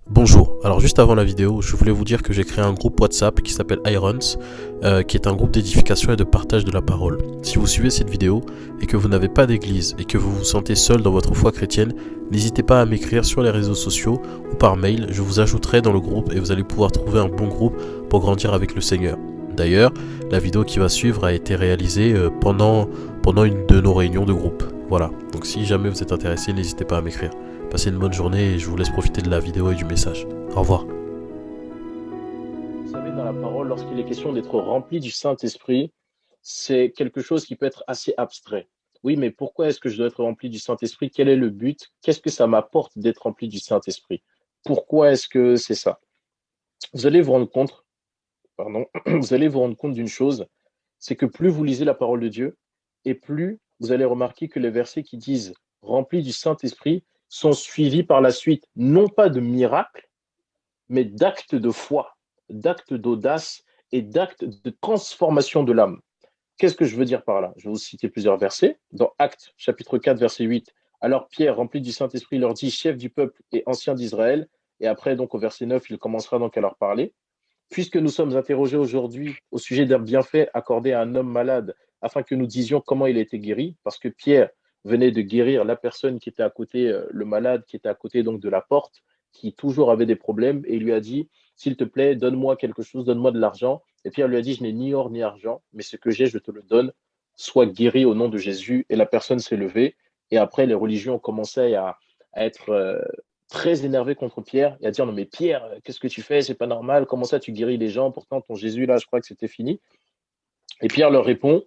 Bonjour, alors juste avant la vidéo, je voulais vous dire que j'ai créé un groupe WhatsApp qui s'appelle Irons, qui est un groupe d'édification et de partage de la parole. Si vous suivez cette vidéo et que vous n'avez pas d'église et que vous vous sentez seul dans votre foi chrétienne, n'hésitez pas à m'écrire sur les réseaux sociaux ou par mail, je vous ajouterai dans le groupe et vous allez pouvoir trouver un bon groupe pour grandir avec le Seigneur. D'ailleurs, la vidéo qui va suivre a été réalisée pendant une de nos réunions de groupe. Voilà, donc si jamais vous êtes intéressé, n'hésitez pas à m'écrire. Passez une bonne journée et je vous laisse profiter de la vidéo et du message. Au revoir. Vous savez, dans la parole, lorsqu'il est question d'être rempli du Saint-Esprit, c'est quelque chose qui peut être assez abstrait. Oui, mais pourquoi est-ce que je dois être rempli du Saint-Esprit? Quel est le but? Qu'est-ce que ça m'apporte d'être rempli du Saint-Esprit? Pourquoi est-ce que c'est ça? Vous allez vous rendre compte, pardon, vous allez vous rendre compte d'une chose, c'est que plus vous lisez la parole de Dieu, et plus vous allez remarquer que les versets qui disent remplis du Saint-Esprit sont suivis par la suite, non pas de miracles, mais d'actes de foi, d'actes d'audace et d'actes de transformation de l'âme. Qu'est-ce que je veux dire par là? Je vais vous citer plusieurs versets. Dans Actes, chapitre 4, verset 8, alors Pierre, rempli du Saint-Esprit, leur dit, chef du peuple et ancien d'Israël. Et après, donc au verset 9, il commencera donc à leur parler. Puisque nous sommes interrogés aujourd'hui au sujet d'un bienfait accordé à un homme malade, afin que nous disions comment il a été guéri, parce que Pierre venait de guérir la personne qui était à côté, le malade qui était à côté donc de la porte, qui toujours avait des problèmes, et il lui a dit, s'il te plaît, donne-moi quelque chose, donne-moi de l'argent. Et Pierre lui a dit, je n'ai ni or ni argent, mais ce que j'ai, je te le donne. Sois guéri au nom de Jésus. Et la personne s'est levée. Et après, les religions ont commencé à être très énervé contre Pierre et à dire non mais Pierre, qu'est-ce que tu fais? C'est pas normal. Comment ça tu guéris les gens? Pourtant ton Jésus là, je crois que c'était fini. Et Pierre leur répond,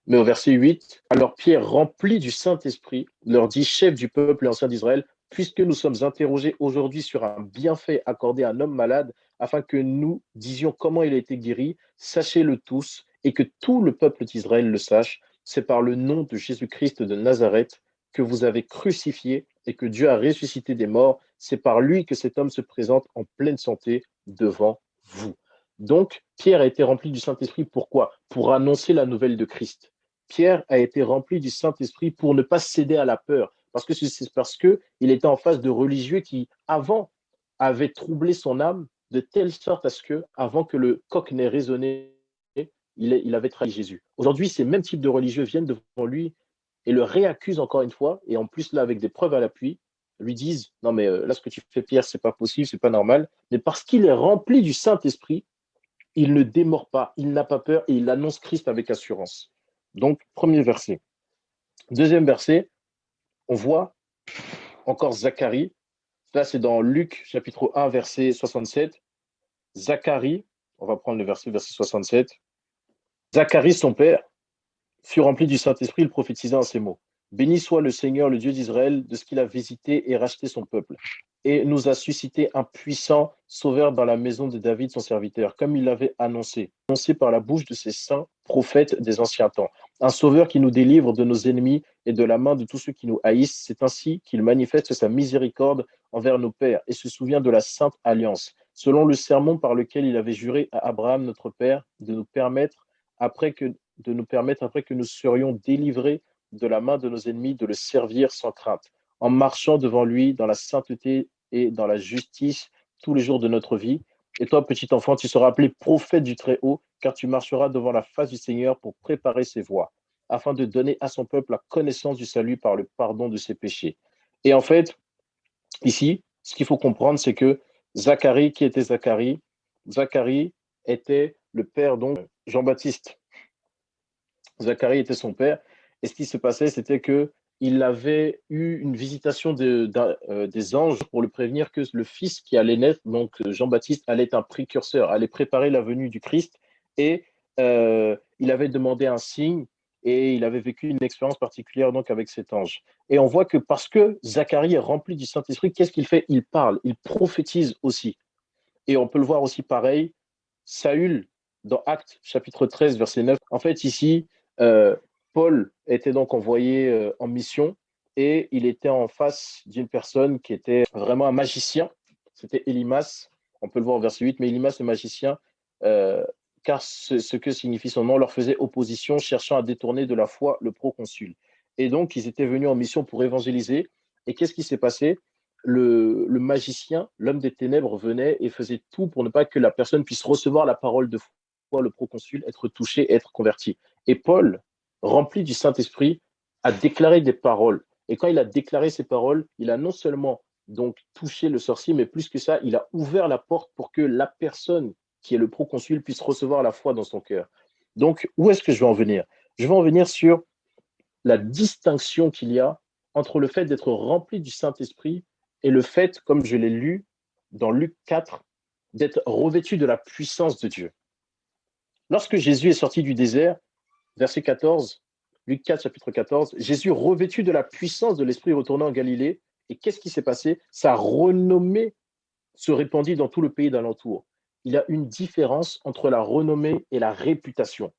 mais au verset 8, alors Pierre, rempli du Saint-Esprit, leur dit, chef du peuple et ancien d'Israël, puisque nous sommes interrogés aujourd'hui sur un bienfait accordé à un homme malade, afin que nous disions comment il a été guéri, sachez-le tous et que tout le peuple d'Israël le sache, c'est par le nom de Jésus-Christ de Nazareth que vous avez crucifié et que Dieu a ressuscité des morts. C'est par lui que cet homme se présente en pleine santé devant vous. Donc, Pierre a été rempli du Saint-Esprit. Pourquoi? Pour annoncer la nouvelle de Christ. Pierre a été rempli du Saint-Esprit pour ne pas céder à la peur. Parce que c'est parce qu'il était en face de religieux qui, avant, avaient troublé son âme de telle sorte à ce que, avant que le coq n'ait résonné, il avait trahi Jésus. Aujourd'hui, ces mêmes types de religieux viennent devant lui et le réaccusent encore une fois, et en plus là, avec des preuves à l'appui, lui disent, non mais là, ce que tu fais, Pierre, c'est pas possible, c'est pas normal. Mais parce qu'il est rempli du Saint-Esprit, il ne démord pas, il n'a pas peur et il annonce Christ avec assurance. Donc, premier verset. Deuxième verset, on voit encore Zacharie. Là, c'est dans Luc, chapitre 1, verset 67. Zacharie, on va prendre le verset 67. Zacharie, son père, fut rempli du Saint-Esprit, il prophétisa en ces mots. Béni soit le Seigneur, le Dieu d'Israël, de ce qu'il a visité et racheté son peuple, et nous a suscité un puissant sauveur dans la maison de David, son serviteur, comme il l'avait annoncé par la bouche de ses saints prophètes des anciens temps. Un sauveur qui nous délivre de nos ennemis et de la main de tous ceux qui nous haïssent. C'est ainsi qu'il manifeste sa miséricorde envers nos pères et se souvient de la sainte alliance, selon le sermon par lequel il avait juré à Abraham, notre père, après que, de nous permettre, après que nous serions délivrés de la main de nos ennemis, de le servir sans crainte, en marchant devant lui dans la sainteté et dans la justice tous les jours de notre vie. Et toi, petit enfant, tu seras appelé prophète du Très-Haut, car tu marcheras devant la face du Seigneur pour préparer ses voies, afin de donner à son peuple la connaissance du salut par le pardon de ses péchés. Et en fait, ici, ce qu'il faut comprendre, c'est que Zacharie, qui était Zacharie? Zacharie était le père donc Jean-Baptiste. Zacharie était son père. Et ce qui se passait, c'était que il avait eu une visitation des anges pour le prévenir que le fils qui allait naître, donc Jean-Baptiste, allait être un précurseur, allait préparer la venue du Christ. Et il avait demandé un signe et il avait vécu une expérience particulière donc avec cet ange. Et on voit que parce que Zacharie est rempli du Saint-Esprit, qu'est-ce qu'il fait? Il parle, il prophétise aussi. Et on peut le voir aussi pareil, Saül, dans Actes chapitre 13, verset 9. En fait, ici, euh, Paul était donc envoyé en mission et il était en face d'une personne qui était vraiment un magicien. C'était Élimas, on peut le voir au verset 8, mais Élimas, le magicien, euh, car ce que signifie son nom, leur faisait opposition, cherchant à détourner de la foi le proconsul. Et donc, ils étaient venus en mission pour évangéliser. Et qu'est-ce qui s'est passé? le magicien, l'homme des ténèbres, venait et faisait tout pour ne pas que la personne puisse recevoir la parole de foi, le proconsul, être touché, être converti. Et Paul, rempli du Saint-Esprit, a déclaré des paroles. Et quand il a déclaré ces paroles, il a non seulement donc touché le sorcier, mais plus que ça, il a ouvert la porte pour que la personne qui est le proconsul puisse recevoir la foi dans son cœur. Donc, où est-ce que je vais en venir? Je vais en venir sur la distinction qu'il y a entre le fait d'être rempli du Saint-Esprit et le fait, comme je l'ai lu dans Luc 4, d'être revêtu de la puissance de Dieu. Lorsque Jésus est sorti du désert, verset 14, Luc 4, chapitre 14, Jésus, revêtu de la puissance de l'Esprit, retourna en Galilée. Et qu'est-ce qui s'est passé? Sa renommée se répandit dans tout le pays d'alentour. Il y a une différence entre la renommée et la réputation.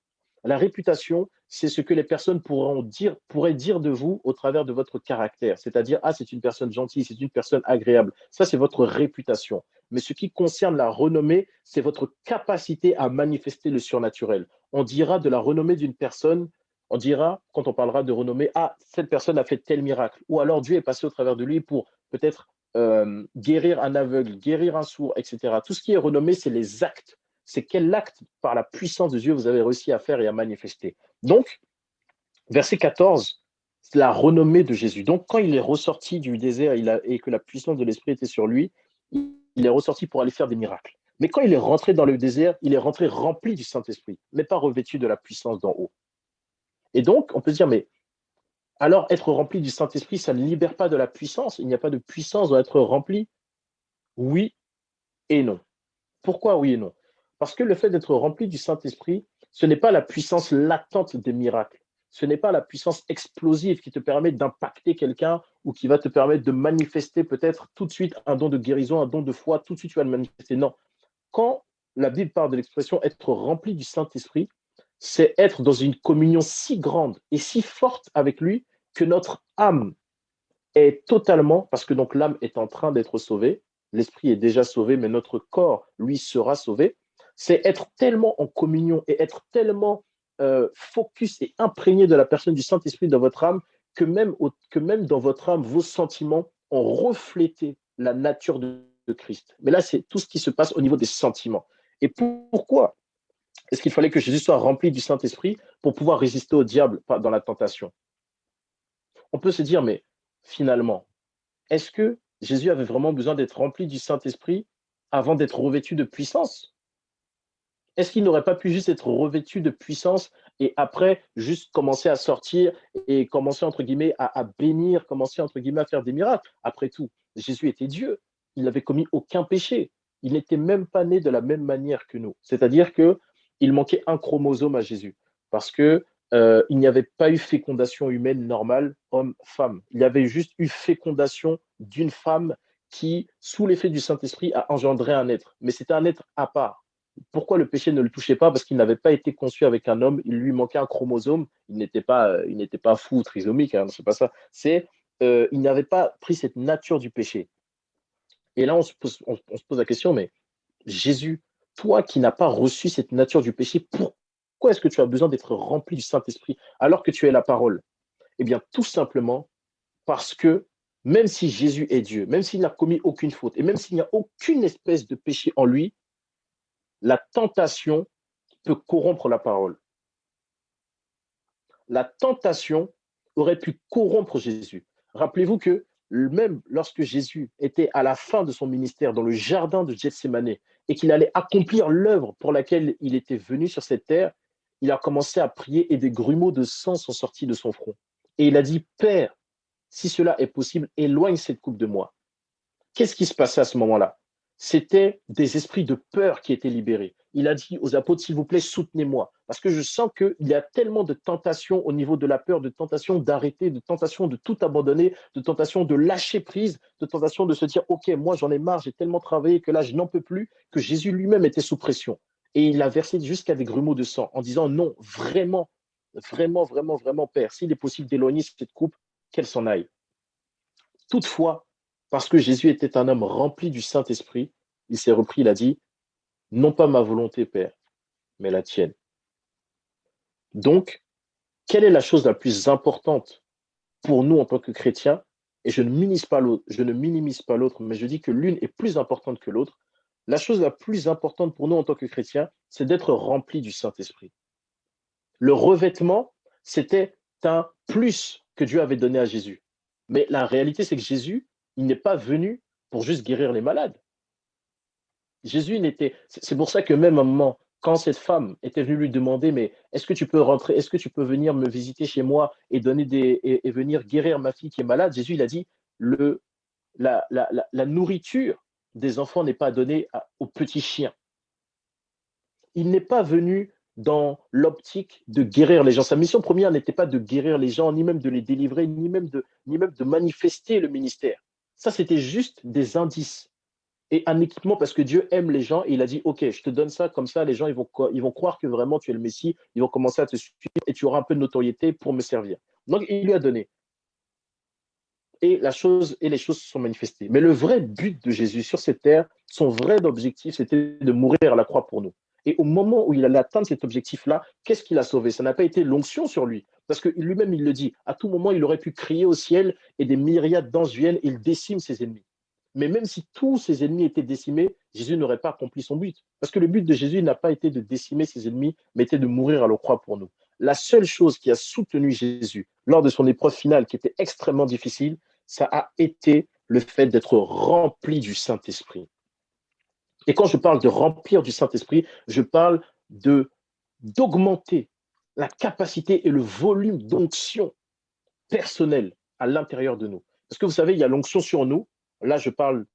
La réputation, c'est ce que les personnes pourraient dire de vous au travers de votre caractère. C'est-à-dire, ah, c'est une personne gentille, c'est une personne agréable. Ça, c'est votre réputation. Mais ce qui concerne la renommée, c'est votre capacité à manifester le surnaturel. On dira de la renommée d'une personne, on dira, quand on parlera de renommée, ah, cette personne a fait tel miracle. Ou alors Dieu est passé au travers de lui pour peut-être guérir un aveugle, guérir un sourd, etc. Tout ce qui est renommé, c'est les actes. C'est quel acte, par la puissance de Dieu, vous avez réussi à faire et à manifester. Donc, verset 14, c'est la renommée de Jésus. Donc, quand il est ressorti du désert et que la puissance de l'Esprit était sur lui, il est ressorti pour aller faire des miracles. Mais quand il est rentré dans le désert, il est rentré rempli du Saint-Esprit, mais pas revêtu de la puissance d'en haut. Et donc, on peut se dire, mais alors être rempli du Saint-Esprit, ça ne libère pas de la puissance? Il n'y a pas de puissance dans être rempli? Oui et non. Pourquoi oui et non? Parce que le fait d'être rempli du Saint-Esprit, ce n'est pas la puissance latente des miracles. Ce n'est pas la puissance explosive qui te permet d'impacter quelqu'un ou qui va te permettre de manifester peut-être tout de suite un don de guérison, un don de foi, tout de suite tu vas le manifester. Non. Quand la Bible parle de l'expression être rempli du Saint-Esprit, c'est être dans une communion si grande et si forte avec lui que notre âme est totalement, parce que donc l'âme est en train d'être sauvée, l'esprit est déjà sauvé, mais notre corps, lui, sera sauvé. C'est être tellement en communion et être tellement focus et imprégné de la personne du Saint-Esprit dans votre âme que même dans votre âme, vos sentiments ont reflété la nature de Christ. Mais là, c'est tout ce qui se passe au niveau des sentiments. Et pourquoi est-ce qu'il fallait que Jésus soit rempli du Saint-Esprit pour pouvoir résister au diable dans la tentation? On peut se dire, mais finalement, est-ce que Jésus avait vraiment besoin d'être rempli du Saint-Esprit avant d'être revêtu de puissance? Est-ce qu'il n'aurait pas pu juste être revêtu de puissance et après juste commencer à sortir et commencer entre guillemets à bénir, commencer entre guillemets à faire des miracles? Après tout, Jésus était Dieu. Il n'avait commis aucun péché. Il n'était même pas né de la même manière que nous. C'est-à-dire qu'il manquait un chromosome à Jésus parce que il n'y avait pas eu fécondation humaine normale homme-femme. Il y avait juste eu fécondation d'une femme qui, sous l'effet du Saint-Esprit, a engendré un être. Mais c'était un être à part. Pourquoi le péché ne le touchait pas? Parce qu'il n'avait pas été conçu avec un homme, il lui manquait un chromosome, il n'était pas fou, trisomique, hein, c'est pas ça. Il n'avait pas pris cette nature du péché. Et là, on se pose la question, mais Jésus, toi qui n'as pas reçu cette nature du péché, pourquoi est-ce que tu as besoin d'être rempli du Saint-Esprit alors que tu es la parole? Eh bien, tout simplement parce que même si Jésus est Dieu, même s'il n'a commis aucune faute, et même s'il n'y a aucune espèce de péché en lui, la tentation peut corrompre la parole. La tentation aurait pu corrompre Jésus. Rappelez-vous que même lorsque Jésus était à la fin de son ministère dans le jardin de Gethsémané et qu'il allait accomplir l'œuvre pour laquelle il était venu sur cette terre, il a commencé à prier et des grumeaux de sang sont sortis de son front. Et il a dit, Père, si cela est possible, éloigne cette coupe de moi. Qu'est-ce qui se passait à ce moment-là? C'était des esprits de peur qui étaient libérés. Il a dit aux apôtres, s'il vous plaît, soutenez-moi. Parce que je sens qu'il y a tellement de tentations au niveau de la peur, de tentation d'arrêter, de tentation de tout abandonner, de tentation de lâcher prise, de tentation de se dire, OK, moi j'en ai marre, j'ai tellement travaillé que là je n'en peux plus, que Jésus lui-même était sous pression. Et il a versé jusqu'à des grumeaux de sang en disant, non, vraiment, vraiment, vraiment, vraiment, Père, s'il est possible d'éloigner cette coupe, qu'elle s'en aille. Toutefois, parce que Jésus était un homme rempli du Saint-Esprit, il s'est repris, il a dit, non pas ma volonté, Père, mais la tienne. Donc, quelle est la chose la plus importante pour nous en tant que chrétiens? et je ne minimise pas l'autre, mais je dis que l'une est plus importante que l'autre. La chose la plus importante pour nous en tant que chrétiens, c'est d'être remplis du Saint-Esprit. Le revêtement, c'était un plus que Dieu avait donné à Jésus. Mais la réalité, c'est que Jésus, il n'est pas venu pour juste guérir les malades. Jésus n'était. C'est pour ça que même à un moment, quand cette femme était venue lui demander, mais est-ce que tu peux rentrer, est-ce que tu peux venir me visiter chez moi et donner et venir guérir ma fille qui est malade, Jésus il a dit la nourriture des enfants n'est pas donnée aux petits chiens. Il n'est pas venu dans l'optique de guérir les gens. Sa mission première n'était pas de guérir les gens, ni même de les délivrer, ni même de manifester le ministère. Ça, c'était juste des indices et un équipement parce que Dieu aime les gens et il a dit, OK, je te donne ça, comme ça, les gens, ils vont croire que vraiment tu es le Messie, ils vont commencer à te suivre et tu auras un peu de notoriété pour me servir. Donc, il lui a donné. Et les choses se sont manifestées. Mais le vrai but de Jésus sur cette terre, son vrai objectif, c'était de mourir à la croix pour nous. Et au moment où il allait atteindre cet objectif-là, qu'est-ce qu'il a sauvé? Ça n'a pas été l'onction sur lui. Parce que lui-même, il le dit, à tout moment, il aurait pu crier au ciel et des myriades d'anges viennent et il décime ses ennemis. Mais même si tous ses ennemis étaient décimés, Jésus n'aurait pas accompli son but. Parce que le but de Jésus n'a pas été de décimer ses ennemis, mais était de mourir à la croix pour nous. La seule chose qui a soutenu Jésus lors de son épreuve finale, qui était extrêmement difficile, ça a été le fait d'être rempli du Saint-Esprit. Et quand je parle de remplir du Saint-Esprit, je parle d'augmenter la capacité et le volume d'onction personnelle à l'intérieur de nous. Parce que vous savez, il y a l'onction sur nous. Là, je parle,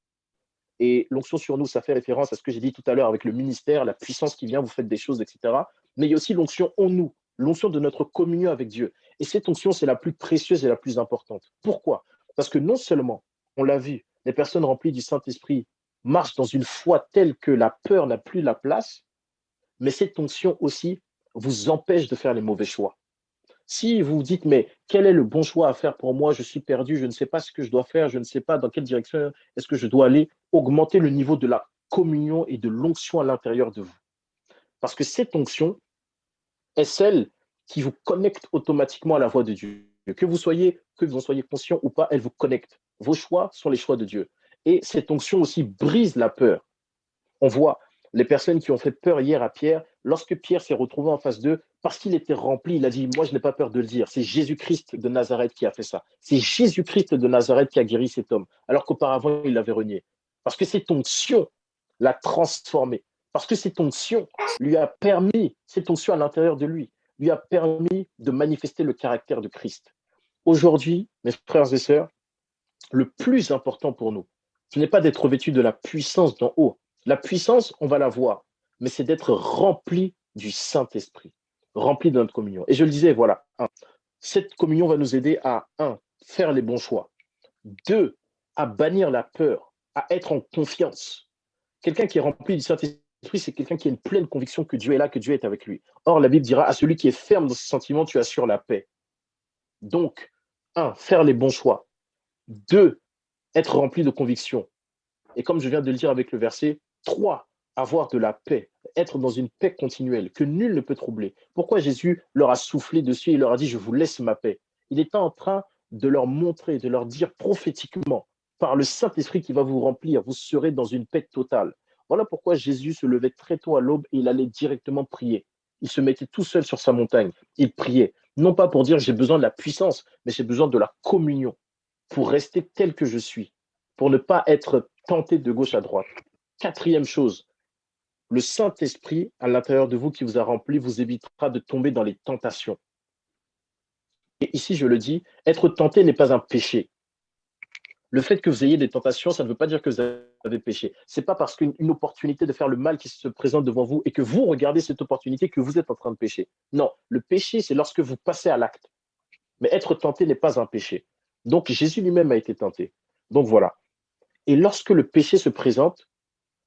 et l'onction sur nous, ça fait référence à ce que j'ai dit tout à l'heure avec le ministère, la puissance qui vient, vous faites des choses, etc. Mais il y a aussi l'onction en nous, l'onction de notre communion avec Dieu. Et cette onction, c'est la plus précieuse et la plus importante. Pourquoi? Parce que non seulement, on l'a vu, les personnes remplies du Saint-Esprit marchent dans une foi telle que la peur n'a plus la place, mais cette onction aussi vous empêche de faire les mauvais choix. Si vous vous dites, mais quel est le bon choix à faire pour moi? Je suis perdu, je ne sais pas ce que je dois faire, je ne sais pas dans quelle direction est-ce que je dois aller, augmenter le niveau de la communion et de l'onction à l'intérieur de vous. Parce que cette onction est celle qui vous connecte automatiquement à la voix de Dieu. Que vous en soyez conscient ou pas, elle vous connecte. Vos choix sont les choix de Dieu. Et cette onction aussi brise la peur. On voit les personnes qui ont fait peur hier à Pierre, lorsque Pierre s'est retrouvé en face d'eux, parce qu'il était rempli, il a dit, moi je n'ai pas peur de le dire, c'est Jésus-Christ de Nazareth qui a fait ça. C'est Jésus-Christ de Nazareth qui a guéri cet homme, alors qu'auparavant il l'avait renié. Parce que cette onction l'a transformé. Parce que cette onction lui a permis, cette onction à l'intérieur de lui, lui a permis de manifester le caractère de Christ. Aujourd'hui, mes frères et sœurs, le plus important pour nous, ce n'est pas d'être vêtu de la puissance d'en haut. La puissance, on va la voir, mais c'est d'être rempli du Saint-Esprit, rempli de notre communion. Et je le disais, voilà, cette communion va nous aider à, faire les bons choix, 2, à bannir la peur, à être en confiance. Quelqu'un qui est rempli du Saint-Esprit, c'est quelqu'un qui a une pleine conviction que Dieu est là, que Dieu est avec lui. Or, la Bible dira, à celui qui est ferme dans ses sentiments, tu assures la paix. Donc, faire les bons choix. 2, être rempli de conviction. Et comme je viens de le dire avec le verset, 3, avoir de la paix, être dans une paix continuelle que nul ne peut troubler. Pourquoi Jésus leur a soufflé dessus et leur a dit, je vous laisse ma paix? Il était en train de leur montrer, de leur dire prophétiquement, par le Saint-Esprit qui va vous remplir, vous serez dans une paix totale. Voilà pourquoi Jésus se levait très tôt à l'aube et il allait directement prier. Il se mettait tout seul sur sa montagne, il priait. Non pas pour dire j'ai besoin de la puissance, mais j'ai besoin de la communion pour rester tel que je suis, pour ne pas être tenté de gauche à droite. 4e chose, le Saint-Esprit à l'intérieur de vous qui vous a rempli vous évitera de tomber dans les tentations. Et ici, je le dis, être tenté n'est pas un péché. Le fait que vous ayez des tentations, ça ne veut pas dire que vous avez péché. Ce n'est pas parce qu'une opportunité de faire le mal qui se présente devant vous et que vous regardez cette opportunité que vous êtes en train de pécher. Non, le péché, c'est lorsque vous passez à l'acte. Mais être tenté n'est pas un péché. Donc, Jésus lui-même a été tenté. Donc, voilà. Et lorsque le péché se présente,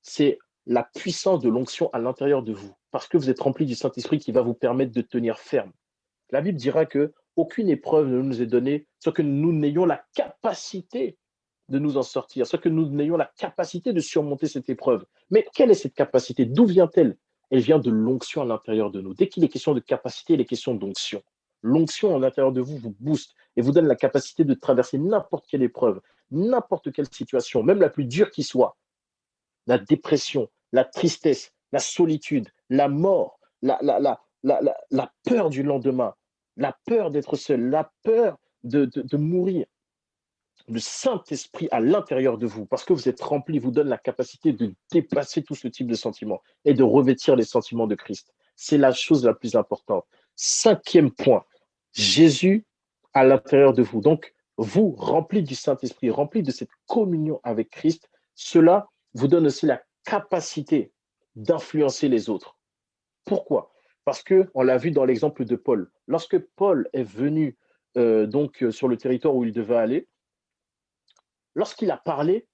c'est la puissance de l'onction à l'intérieur de vous, parce que vous êtes rempli du Saint-Esprit qui va vous permettre de tenir ferme. La Bible dira que aucune épreuve ne nous est donnée sans que nous n'ayons la capacité de nous en sortir, sans que nous n'ayons la capacité de surmonter cette épreuve. Mais quelle est cette capacité? D'où vient-elle? Elle vient de l'onction à l'intérieur de nous. Dès qu'il est question de capacité, il est question d'onction. L'onction à l'intérieur de vous vous booste et vous donne la capacité de traverser n'importe quelle épreuve, n'importe quelle situation, même la plus dure qui soit, la dépression, la tristesse, la solitude, la mort, la peur du lendemain, la peur d'être seul, la peur de mourir. Le Saint-Esprit à l'intérieur de vous, parce que vous êtes rempli, vous donne la capacité de dépasser tout ce type de sentiments et de revêtir les sentiments de Christ. C'est la chose la plus importante. Cinquième point, Jésus à l'intérieur de vous. Donc, vous, remplis du Saint-Esprit, remplis de cette communion avec Christ, cela vous donne aussi la capacité d'influencer les autres. Pourquoi? Parce que on l'a vu dans l'exemple de Paul. Lorsque Paul est venu sur le territoire où il devait aller, lorsqu'il a parlé,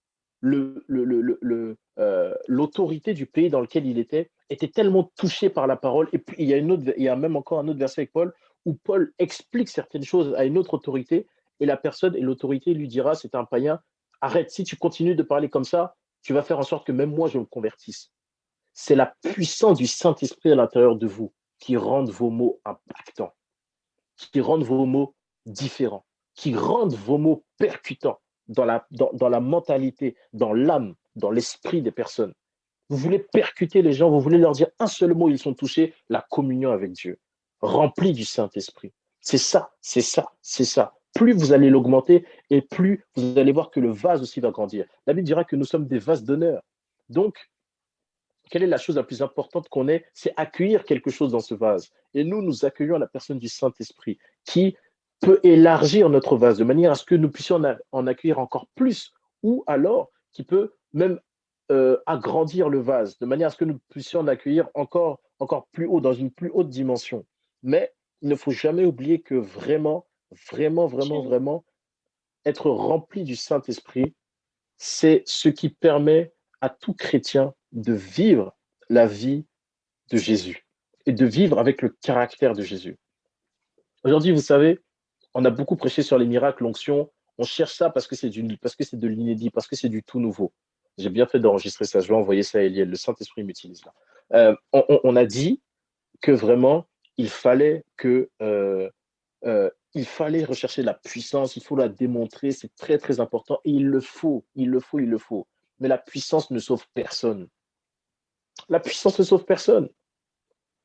l'autorité du pays dans lequel il était tellement touchée par la parole. Et puis, il y a même encore un autre verset avec Paul où Paul explique certaines choses à une autre autorité et la personne et l'autorité lui dira, c'est un païen, arrête, si tu continues de parler comme ça, tu vas faire en sorte que même moi, je me convertisse. C'est la puissance du Saint-Esprit à l'intérieur de vous qui rend vos mots impactants, qui rendent vos mots différents, qui rendent vos mots percutants dans la mentalité, dans l'âme, dans l'esprit des personnes. Vous voulez percuter les gens, vous voulez leur dire un seul mot, ils sont touchés, la communion avec Dieu, remplie du Saint-Esprit. C'est ça, c'est ça, c'est ça. Plus vous allez l'augmenter et plus vous allez voir que le vase aussi va grandir. La Bible dira que nous sommes des vases d'honneur. Donc, quelle est la chose la plus importante qu'on ait? C'est accueillir quelque chose dans ce vase. Et nous accueillons la personne du Saint-Esprit qui peut élargir notre vase de manière à ce que nous puissions en accueillir encore plus, ou alors qui peut même agrandir le vase de manière à ce que nous puissions en accueillir encore plus haut, dans une plus haute dimension. Mais il ne faut jamais oublier que vraiment, vraiment, vraiment, vraiment, être rempli du Saint-Esprit, c'est ce qui permet à tout chrétien de vivre la vie de Jésus et de vivre avec le caractère de Jésus. Aujourd'hui, vous savez, on a beaucoup prêché sur les miracles, l'onction. On cherche ça parce que c'est de l'inédit, parce que c'est du tout nouveau. J'ai bien fait d'enregistrer ça. Je vais envoyer ça à Eliel. Le Saint-Esprit m'utilise là. On a dit que vraiment, il fallait il fallait rechercher la puissance, il faut la démontrer, c'est très très important et il le faut, il le faut, il le faut. Mais la puissance ne sauve personne. La puissance ne sauve personne.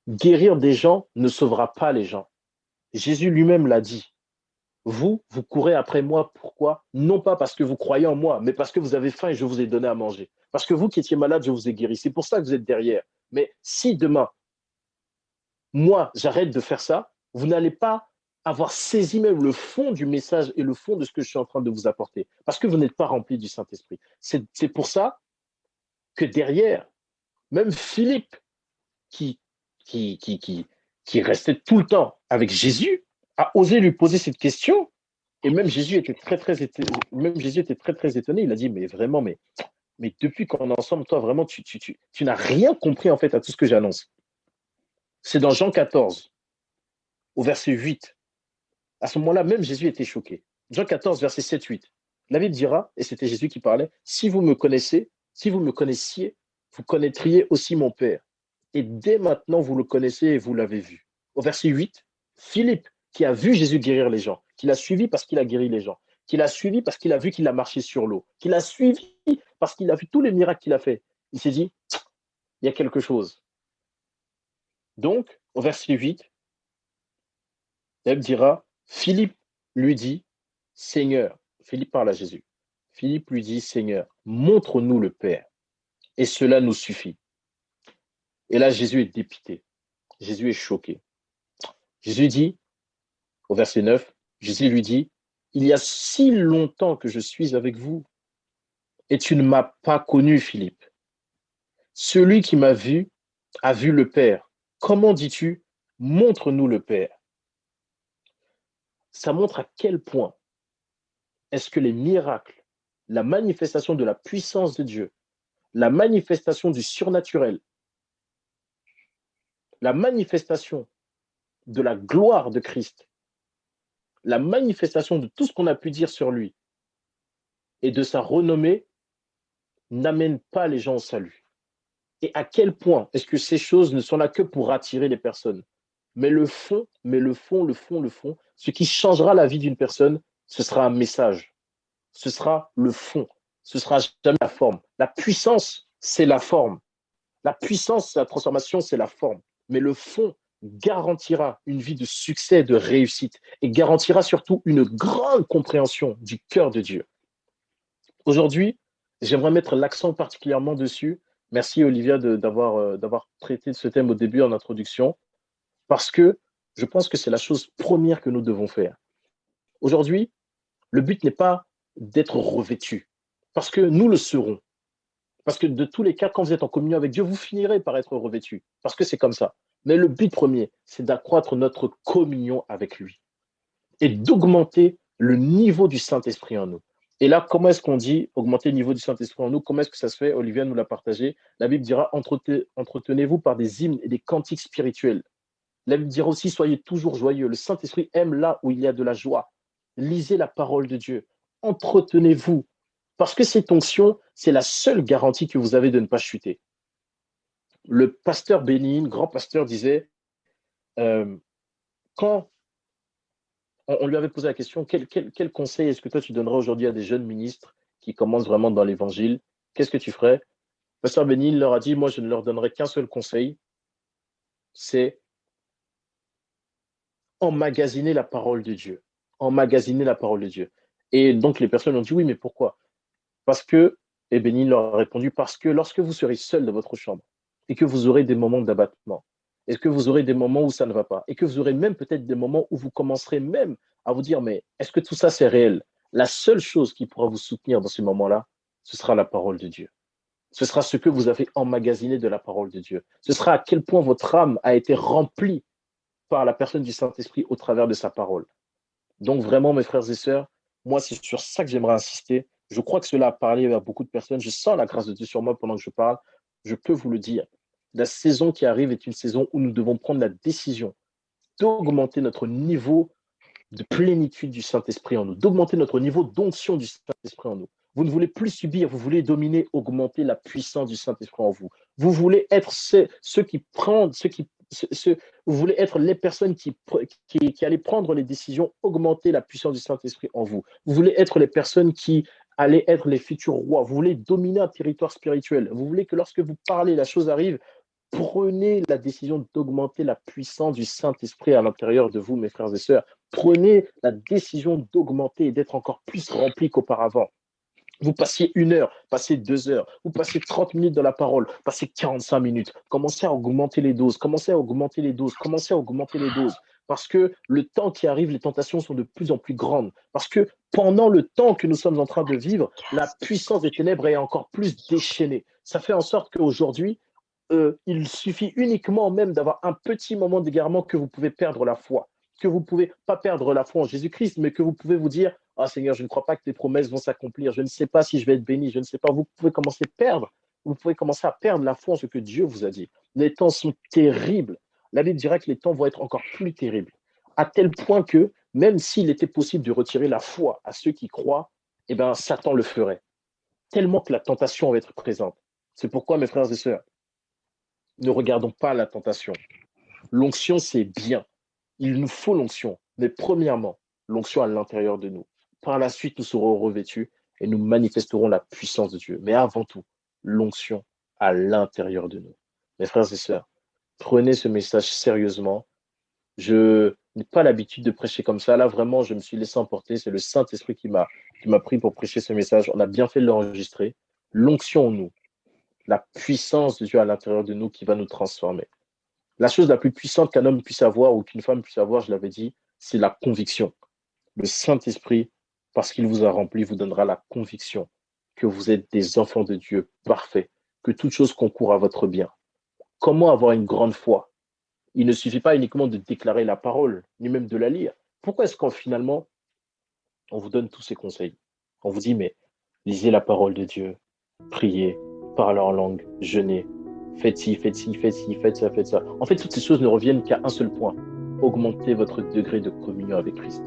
Guérir des gens ne sauvera pas les gens. Jésus lui-même l'a dit. Vous courez après moi, pourquoi? Non pas parce que vous croyez en moi, mais parce que vous avez faim et je vous ai donné à manger. Parce que vous qui étiez malade, je vous ai guéri. C'est pour ça que vous êtes derrière. Mais si demain, moi, j'arrête de faire ça, vous n'allez pas avoir saisi même le fond du message et le fond de ce que je suis en train de vous apporter. Parce que vous n'êtes pas rempli du Saint-Esprit. C'est pour ça que derrière, même Philippe, qui, qui restait tout le temps avec Jésus, a osé lui poser cette question. Et même Jésus était très, très étonné. Il a dit, mais vraiment, mais depuis qu'on est ensemble, toi, vraiment, tu n'as rien compris, en fait, à tout ce que j'annonce. C'est dans Jean 14, au verset 8. À ce moment-là, même Jésus était choqué. Jean 14, verset 7-8. La Bible dira, et c'était Jésus qui parlait, si vous me connaissez, si vous me connaissiez, vous connaîtriez aussi mon Père. Et dès maintenant, vous le connaissez et vous l'avez vu. Au verset 8, Philippe, qui a vu Jésus guérir les gens, qui l'a suivi parce qu'il a guéri les gens, qui l'a suivi parce qu'il a vu qu'il a marché sur l'eau, qui l'a suivi parce qu'il a vu tous les miracles qu'il a fait. Il s'est dit, il y a quelque chose. Donc, au verset 8, la Bible dira, Philippe lui dit, Seigneur, Philippe parle à Jésus, Philippe lui dit, Seigneur, montre-nous le Père, et cela nous suffit. Et là, Jésus est dépité, Jésus est choqué. Jésus dit, au verset 9, Jésus lui dit, il y a si longtemps que je suis avec vous, et tu ne m'as pas connu, Philippe. Celui qui m'a vu a vu le Père. Comment dis-tu, montre-nous le Père? Ça montre à quel point est-ce que les miracles, la manifestation de la puissance de Dieu, la manifestation du surnaturel, la manifestation de la gloire de Christ, la manifestation de tout ce qu'on a pu dire sur lui et de sa renommée n'amènent pas les gens au salut. Et à quel point est-ce que ces choses ne sont là que pour attirer les personnes, Mais le fond, ce qui changera la vie d'une personne, ce sera un message. Ce sera le fond. Ce sera jamais la forme. La puissance, c'est la forme. La puissance, la transformation, c'est la forme. Mais le fond garantira une vie de succès, de réussite et garantira surtout une grande compréhension du cœur de Dieu. Aujourd'hui, j'aimerais mettre l'accent particulièrement dessus. Merci Olivia d'avoir traité de ce thème au début en introduction, parce que je pense que c'est la chose première que nous devons faire. Aujourd'hui, le but n'est pas d'être revêtu, parce que nous le serons. Parce que de tous les cas, quand vous êtes en communion avec Dieu, vous finirez par être revêtu, parce que c'est comme ça. Mais le but premier, c'est d'accroître notre communion avec lui et d'augmenter le niveau du Saint-Esprit en nous. Et là, comment est-ce qu'on dit augmenter le niveau du Saint-Esprit en nous? Comment est-ce que ça se fait? Olivia nous l'a partagé. La Bible dira entretenez-vous par des hymnes et des cantiques spirituels. La Bible dira aussi soyez toujours joyeux. Le Saint-Esprit aime là où il y a de la joie. Lisez la parole de Dieu. Entretenez-vous. Parce que cette onction, c'est la seule garantie que vous avez de ne pas chuter. Le pasteur Bénin, grand pasteur, disait quand on lui avait posé la question, quel conseil est-ce que toi tu donnerais aujourd'hui à des jeunes ministres qui commencent vraiment dans l'évangile? Qu'est-ce que tu ferais? Pasteur Béni leur a dit, moi je ne leur donnerai qu'un seul conseil, c'est emmagasiner la parole de Dieu. Emmagasiner la parole de Dieu. Et donc les personnes ont dit, oui, mais pourquoi? Parce que, et Béni leur a répondu, parce que lorsque vous serez seul dans votre chambre et que vous aurez des moments d'abattement, est-ce que vous aurez des moments où ça ne va pas? Et que vous aurez même peut-être des moments où vous commencerez même à vous dire, mais est-ce que tout ça c'est réel? La seule chose qui pourra vous soutenir dans ces moments-là, ce sera la parole de Dieu. Ce sera ce que vous avez emmagasiné de la parole de Dieu. Ce sera à quel point votre âme a été remplie par la personne du Saint-Esprit au travers de sa parole. Donc vraiment, mes frères et sœurs, moi, c'est sur ça que j'aimerais insister. Je crois que cela a parlé à beaucoup de personnes. Je sens la grâce de Dieu sur moi pendant que je parle. Je peux vous le dire. La saison qui arrive est une saison où nous devons prendre la décision d'augmenter notre niveau de plénitude du Saint-Esprit en nous, d'augmenter notre niveau d'onction du Saint-Esprit en nous. Vous ne voulez plus subir, vous voulez dominer, augmenter la puissance du Saint-Esprit en vous. Vous voulez être ceux qui prennent, vous voulez être les personnes qui allaient prendre les décisions, augmenter la puissance du Saint-Esprit en vous. Vous voulez être les personnes qui allaient être les futurs rois. Vous voulez dominer un territoire spirituel. Vous voulez que lorsque vous parlez, la chose arrive. Prenez la décision d'augmenter la puissance du Saint-Esprit à l'intérieur de vous, mes frères et sœurs. Prenez la décision d'augmenter et d'être encore plus rempli qu'auparavant. Vous passiez 1 heure, passez 2 heures, vous passez 30 minutes dans la parole, passez 45 minutes. Commencez à augmenter les doses, commencez à augmenter les doses, commencez à augmenter les doses. Parce que le temps qui arrive, les tentations sont de plus en plus grandes. Parce que pendant le temps que nous sommes en train de vivre, la puissance des ténèbres est encore plus déchaînée. Ça fait en sorte qu'aujourd'hui, il suffit uniquement même d'avoir un petit moment d'égarement que vous pouvez perdre la foi. Que vous ne pouvez pas perdre la foi en Jésus-Christ, mais que vous pouvez vous dire ah Seigneur, je ne crois pas que tes promesses vont s'accomplir. Je ne sais pas si je vais être béni. Je ne sais pas. Vous pouvez commencer à perdre. Vous pouvez commencer à perdre la foi en ce que Dieu vous a dit. Les temps sont terribles. La Bible dirait que les temps vont être encore plus terribles. À tel point que même s'il était possible de retirer la foi à ceux qui croient, eh bien, Satan le ferait. Tellement que la tentation va être présente. C'est pourquoi, mes frères et sœurs, ne regardons pas la tentation. L'onction, c'est bien. Il nous faut l'onction. Mais premièrement, l'onction à l'intérieur de nous. Par la suite, nous serons revêtus et nous manifesterons la puissance de Dieu. Mais avant tout, l'onction à l'intérieur de nous. Mes frères et sœurs, prenez ce message sérieusement. Je n'ai pas l'habitude de prêcher comme ça. Là, vraiment, je me suis laissé emporter. C'est le Saint-Esprit qui m'a pris pour prêcher ce message. On a bien fait de l'enregistrer. L'onction en nous. La puissance de Dieu à l'intérieur de nous qui va nous transformer. La chose la plus puissante qu'un homme puisse avoir ou qu'une femme puisse avoir, je l'avais dit, c'est la conviction. Le Saint-Esprit, parce qu'il vous a rempli, vous donnera la conviction que vous êtes des enfants de Dieu parfaits, que toute chose concourt à votre bien. Comment avoir une grande foi? Il ne suffit pas uniquement de déclarer la parole, ni même de la lire. Pourquoi est-ce qu'en finalement, on vous donne tous ces conseils? On vous dit, mais lisez la parole de Dieu, priez, parlez en langue, jeûnez, faites ci, faites ci, faites ci, faites ça, faites ça. En fait, toutes ces choses ne reviennent qu'à un seul point, augmenter votre degré de communion avec Christ.